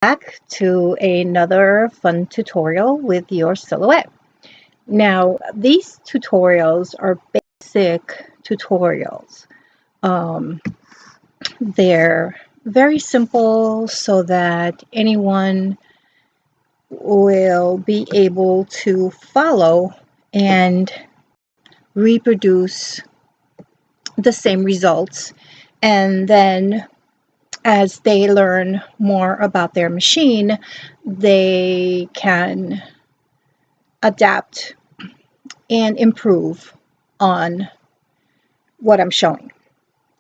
Back to another fun tutorial with your silhouette. Now, these tutorials are basic tutorials. Um, they're very simple so that anyone will be able to follow and reproduce the same results. And then as they learn more about their machine, they can adapt and improve on what I'm showing.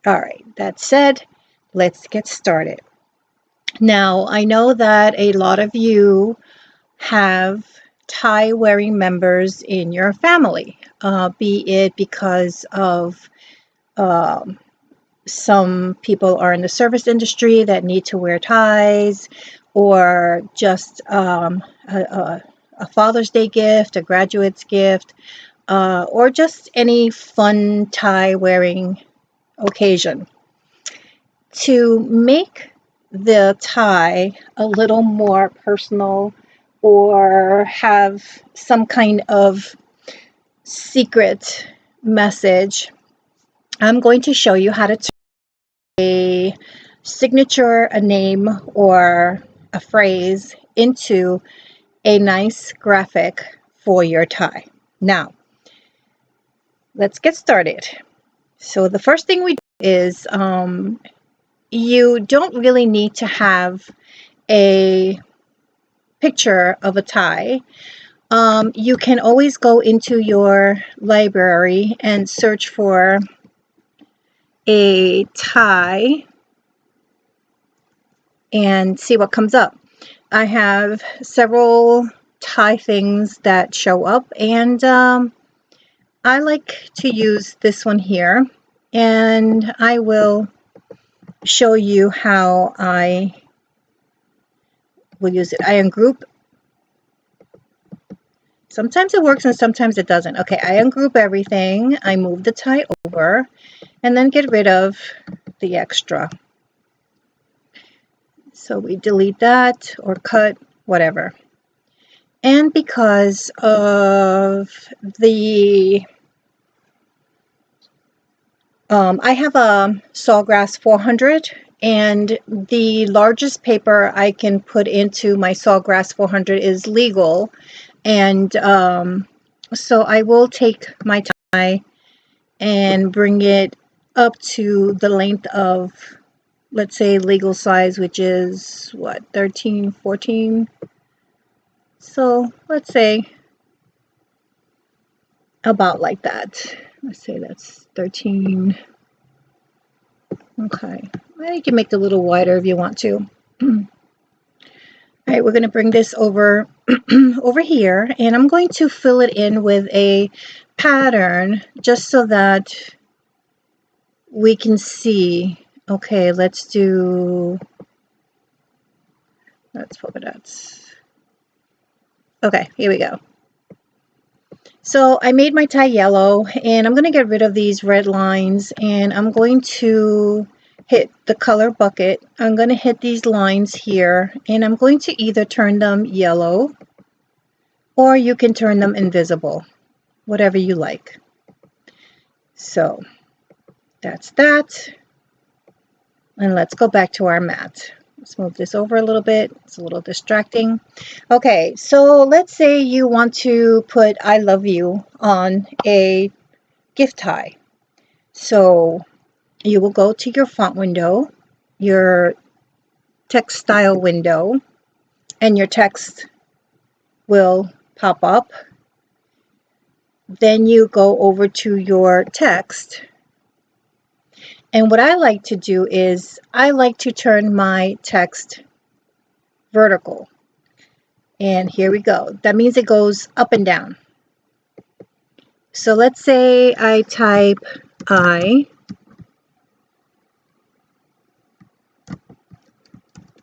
All right, that said, let's get started. Now, I know that a lot of you have tie wearing members in your family, be it because of some people are in the service industry that need to wear ties, or just a Father's Day gift, a graduate's gift, or just any fun tie wearing occasion. To make the tie a little more personal or have some kind of secret message, I'm going to show you how to turn a signature, a name, or a phrase into a nice graphic for your tie. Now, let's get started. So the first thing we do is you don't really need to have a picture of a tie. You can always go into your library and search for a tie and see what comes up. I have several tie things that show up, and I like to use this one here, and I will show you how I will use it. I ungroup. Sometimes it works and sometimes it doesn't. Okay, I ungroup everything. I move the tie over and then get rid of the extra. So we delete that or cut, whatever. And because of the I have a Sawgrass 400, and the largest paper I can put into my Sawgrass 400 is legal, and so I will take my tie and bring it up to the length of, let's say, legal size, which is what, 13, 14. So let's say about like that. Let's say that's 13. Okay, well, you can make it a little wider if you want to. All right, we're going to bring this over over here, and I'm going to fill it in with a pattern just so that we can see. Okay, let's do, that's polka dots. Okay, here we go. So I made my tie yellow, and I'm going to get rid of these red lines, and I'm going to hit the color bucket. I'm going to hit these lines here, and I'm going to either turn them yellow or you can turn them invisible, whatever you like. So that's that. And let's go back to our mat. Let's move this over a little bit. It's a little distracting. Okay, so let's say you want to put I love you on a gift tie. So you will go to your font window, your text style window, and your text will pop up. Then you go over to your text. And what I like to do is I like to turn my text vertical. And here we go. That means it goes up and down. So let's say I type I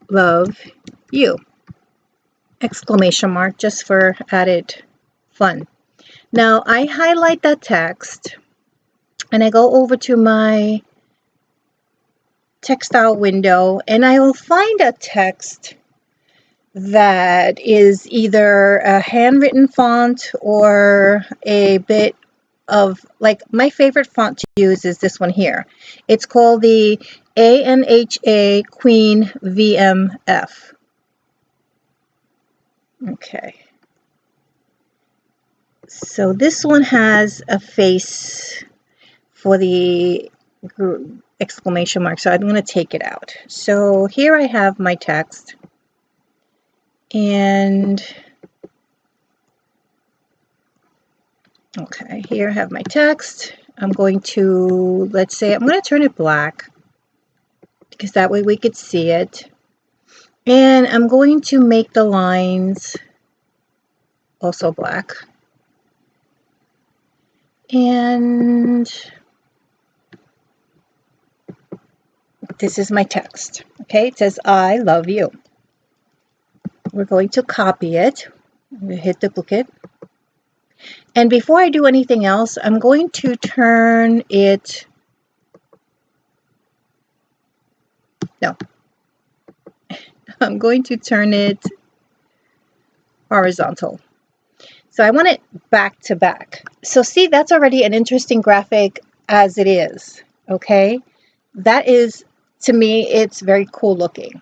love you, exclamation mark, just for added fun. Now I highlight that text and I go over to my textile window, and I will find a text that is either a handwritten font or a bit of, like, my favorite font to use is this one here. It's called the ANHA Queen VMF. Okay. So this one has a face for the exclamation mark, so I'm going to take it out. So here I have my text, and okay, here I have my text. I'm going to, let's say, I'm going to turn it black because that way we could see it. And I'm going to make the lines also black. And this is my text. Okay, it says, I love you. We're going to copy it. I'm going to hit duplicate. And before I do anything else, I'm going to turn it, no, I'm going to turn it horizontal. So I want it back to back. So see, that's already an interesting graphic as it is, okay? That is, to me, it's very cool looking.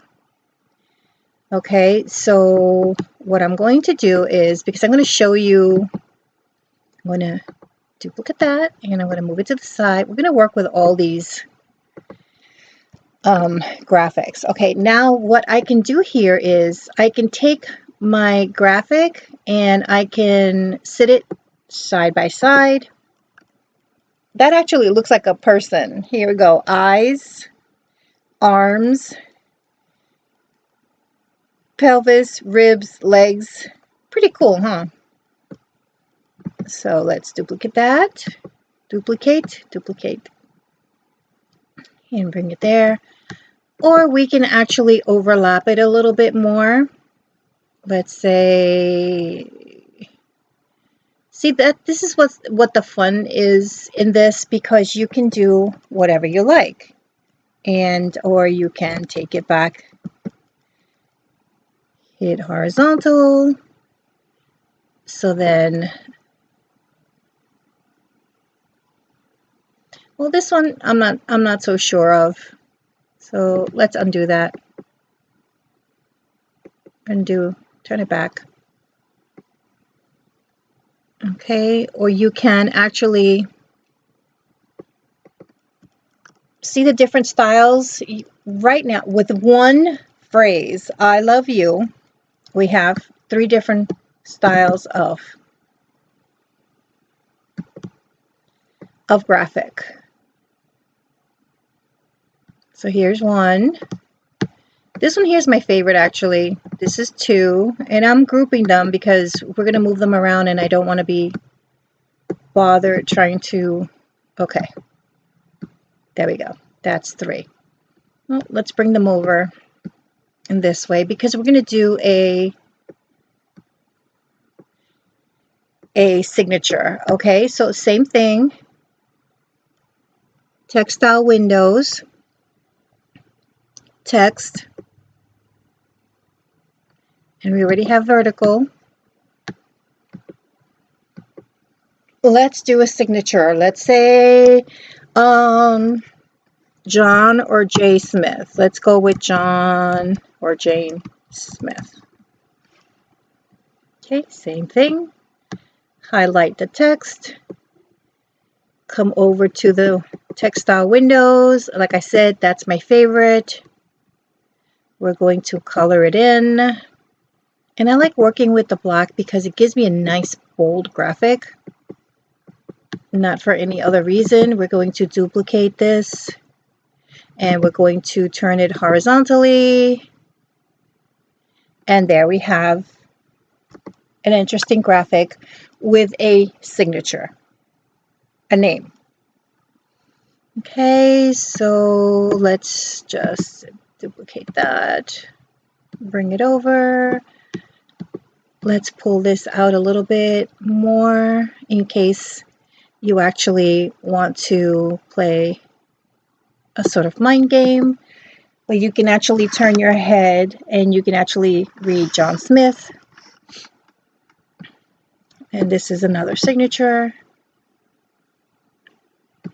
Okay, so what I'm going to do is, because I'm going to show you, I'm going to duplicate that, and I'm going to move it to the side. We're going to work with all these graphics. Okay, now what I can do here is I can take my graphic and I can sit it side by side. That actually looks like a person. Here we go. Eyes, arms, pelvis, ribs, legs. Pretty cool, huh? So let's duplicate that. Duplicate, duplicate, and bring it there. Or we can actually overlap it a little bit more. Let's say, see, that this is what the fun is in this, because you can do whatever you like, and or you can take it back, hit horizontal. So then, well, this one I'm not so sure of. So let's undo that. Undo, turn it back. Okay, or you can actually see the different styles. Right now, with one phrase, I love you, we have 3 different styles of graphic. So here's one. This one here is my favorite, actually. This is 2, and I'm grouping them because we're going to move them around and I don't want to be bothered trying to, okay, there we go. That's 3. Well, let's bring them over in this way because we're going to do a signature. Okay, so same thing. Textile windows, text, and we already have vertical. Let's do a signature. Let's say John or Jay Smith. Let's go with John or Jane Smith. Okay, same thing. Highlight the text. Come over to the textile windows. Like I said, that's my favorite. We're going to color it in. And I like working with the black because it gives me a nice bold graphic. Not for any other reason. We're going to duplicate this. And we're going to turn it horizontally. And there we have an interesting graphic with a signature, a name. Okay, so let's just duplicate that, bring it over. Let's pull this out a little bit more in case you actually want to play a sort of mind game. but you can actually turn your head and you can actually read John Smith. And this is another signature.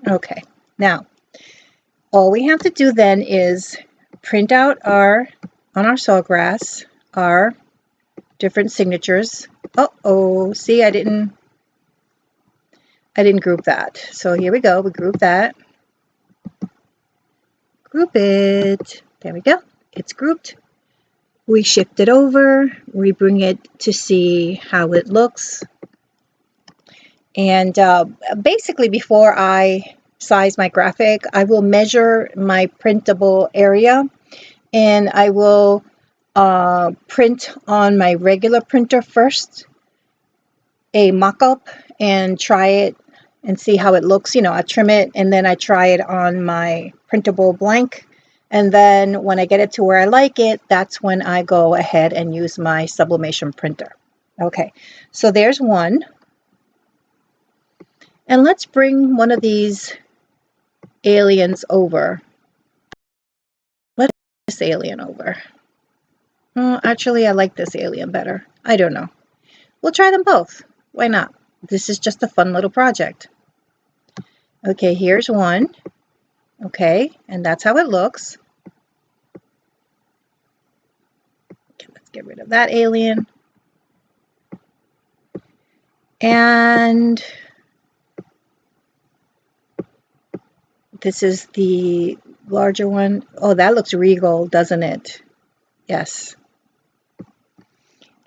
Okay, now all we have to do then is print out on our sawgrass our different signatures. Oh, see, I didn't group that. So here we go. We group that. Group it. There we go. It's grouped. We shift it over. We bring it to see how it looks. And basically, before I size my graphic, I will measure my printable area, and I will print on my regular printer first, a mock-up, and try it and see how it looks. You know, I trim it and then I try it on my printable blank. And then when I get it to where I like it, that's when I go ahead and use my sublimation printer. Okay, so there's one. And let's bring one of these aliens over. Let's bring this alien over. Actually, I like this alien better. I don't know. We'll try them both. Why not? This is just a fun little project. Okay, here's one. Okay, and that's how it looks. Okay, let's get rid of that alien. And this is the larger one. Oh, that looks regal, doesn't it? Yes.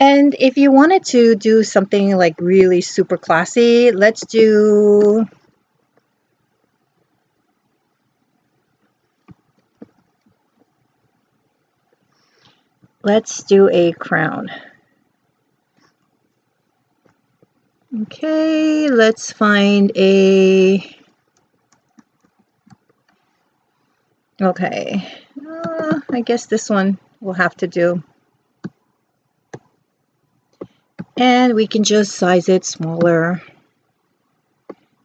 And if you wanted to do something like really super classy, let's do a crown. Okay, let's find a... Okay, I guess this one will have to do. And we can just size it smaller,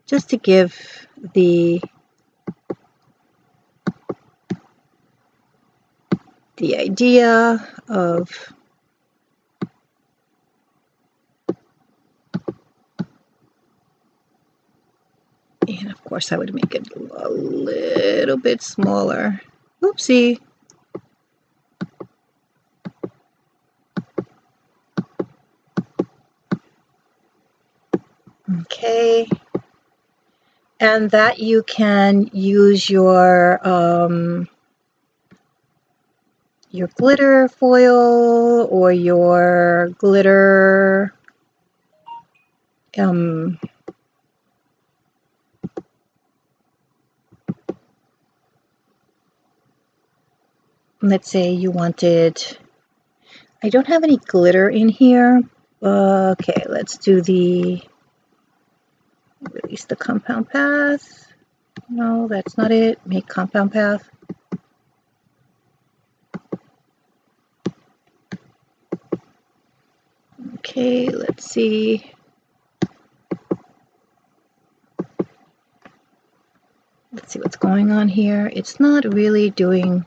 just to give the idea of and of course I would make it a little bit smaller. Oopsie. Okay, and that you can use your glitter foil or your glitter let's say you wanted, I don't have any glitter in here. Okay, let's do release the compound path. No, that's not it. Make compound path. Okay, let's see. Let's see what's going on here. It's not really doing...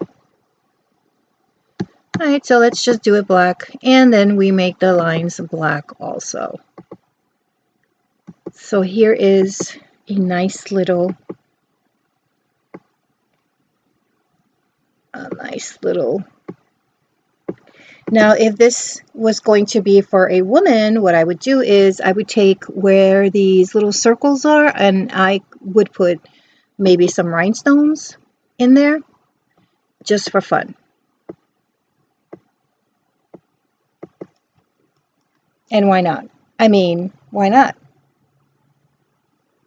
Alright, so let's just do it black. And then we make the lines black also. So here is a nice little... Now, if this was going to be for a woman, what I would do is I would take where these little circles are and I would put maybe some rhinestones in there just for fun. And why not? I mean, why not?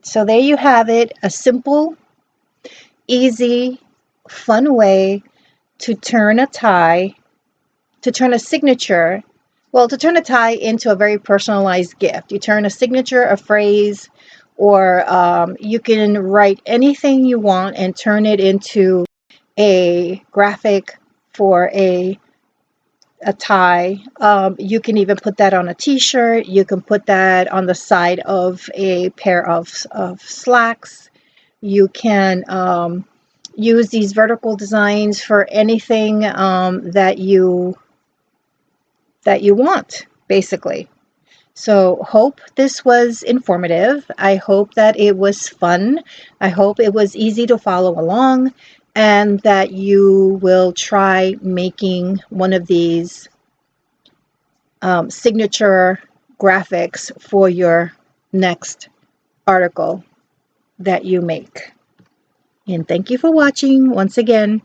So there you have it, a simple, easy, fun way to turn a tie, to turn a signature, well, to turn a tie into a very personalized gift. You turn a signature, a phrase, or you can write anything you want and turn it into a graphic for a tie. You can even put that on a t-shirt. You can put that on the side of a pair of slacks. You can use these vertical designs for anything that you want, basically. So hope this was informative. I hope that it was fun. I hope it was easy to follow along, and that you will try making one of these signature graphics for your next article that you make. And thank you for watching once again.